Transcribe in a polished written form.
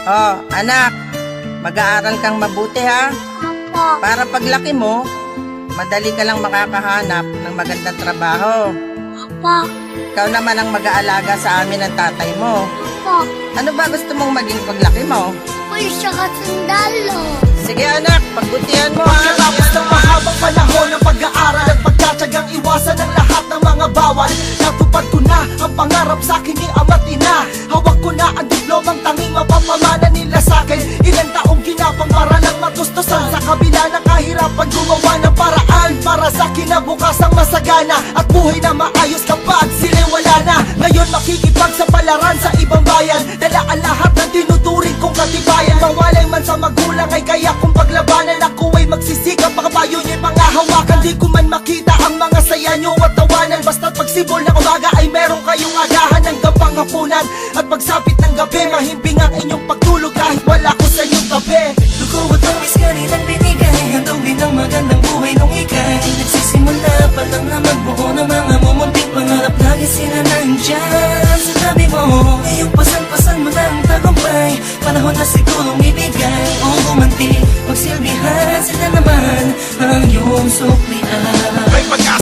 Oh, anak, mag-aaral kang mabuti ha. Opo. Para paglaki mo, madali ka lang makakahanap ng magandang trabaho. Opo. Ikaw naman ang mag-aalaga sa amin ng tatay mo. Opo. Ano ba gusto mong maging paglaki mo? Pulis siya sundalo. Sige anak, pagbutihan mo ha. Pagkatapos ng mahabang panahon ng pag-aaral at pagtatsagang iwasan ang lahat ng mga bawal, natupad ko na ang pangarap sa akin ni ama't ina. Hawak ko na ang diplomang tanging mapapamana nila sa akin. Ilang taong ginapang para lang matustusan, sa kabila ng kahirapan gumawa ng paraan para sa kinabukasang masagana at buhay na maayos kapag sila'y wala na. Ngayon makikipagsapalaran sa ibang bayan, dala ang lahat ng tinuturing kong katibayan. Mawalay man sa magulang ay kaya kong paglabanan. Ako ay magsisikap, makabayo nyo'y pangahawakan. Di ko man makita ang mga saya nyo at tawanan, basta't pagsibol ng umaga ay meron kayong agahan hanggang panghapunan. At pagsapit ng gabi, mahimbing ang inyong pagtulog kahit wala ko sa inyong tabi. Dugo at ang iskanilang binigay, handog din ang magandang buhay nung ikay nagsisimula pa lang na magbuo ng mga mumunting pangarap. Lagi sila nandyan sa tabi mo, ngayong pasan-pasan mo ng tagumpay. Panahon na sigurong ibigay o gumanti, magsilbihan sila naman ang iyong suklian.